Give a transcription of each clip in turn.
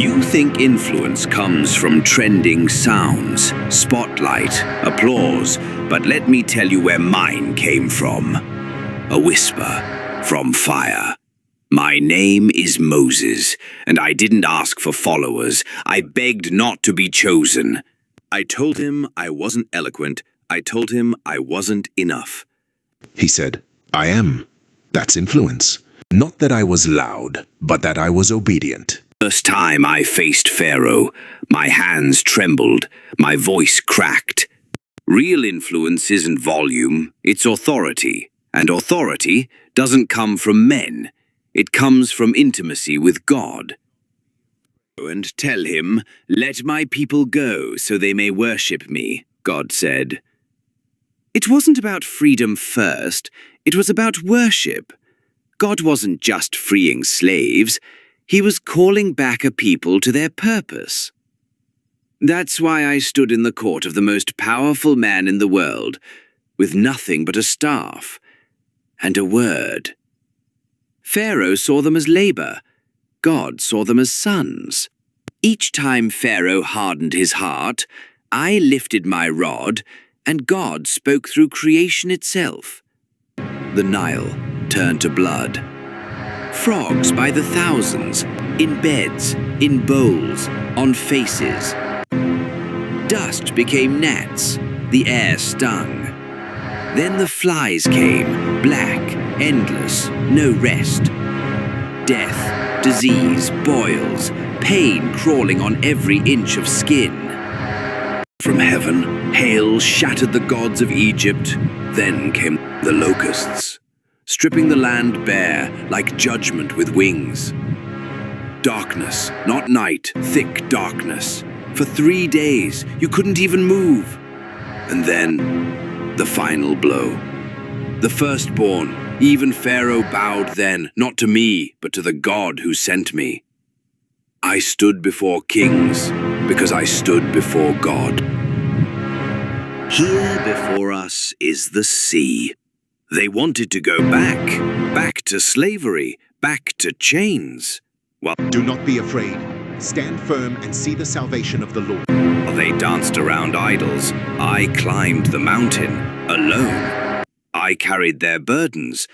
You think influence comes from trending sounds, spotlight, applause, but let me tell you where mine came from. A whisper from fire. My name is Moses, and I didn't ask for followers. I begged not to be chosen. I told him I wasn't eloquent. I told him I wasn't enough. He said, I am. That's influence. Not that I was loud, but that I was obedient. First time I faced Pharaoh, my hands trembled, my voice cracked. Real influence isn't volume, it's authority. And authority doesn't come from men. It comes from intimacy with God. And tell him, let my people go so they may worship me, God said. It wasn't about freedom first, it was about worship. God wasn't just freeing slaves, he was calling back a people to their purpose. That's why I stood in the court of the most powerful man in the world, with nothing but a staff and a word. Pharaoh saw them as labor. God saw them as sons. Each time Pharaoh hardened his heart, I lifted my rod, and God spoke through creation itself. The Nile turned to blood. Frogs by the thousands, in beds, in bowls, on faces. Dust became gnats, the air stung. Then the flies came, black, endless, no rest. Death, disease, boils, pain crawling on every inch of skin. From heaven, hail shattered the gods of Egypt. Then came the locusts, stripping the land bare like judgment with wings. Darkness, not night, thick darkness. For 3 days, you couldn't even move. And then, the final blow. The firstborn, even Pharaoh bowed then, not to me, but to the God who sent me. I stood before kings, because I stood before God. Here before us is the sea. They wanted to go back to slavery, back to chains. While Do not be afraid. Stand firm and see the salvation of the Lord. they danced around idols, I climbed the mountain, alone. I carried their burdens.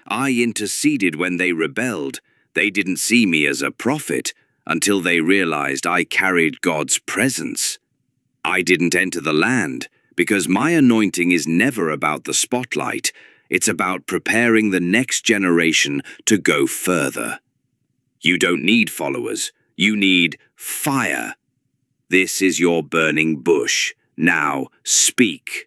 I interceded when they rebelled. They didn't see me as a prophet until they realized I carried God's presence. I didn't enter the land because my anointing is never about the spotlight. It's about preparing the next generation to go further. You don't need followers. You need fire. This is your burning bush. Now speak.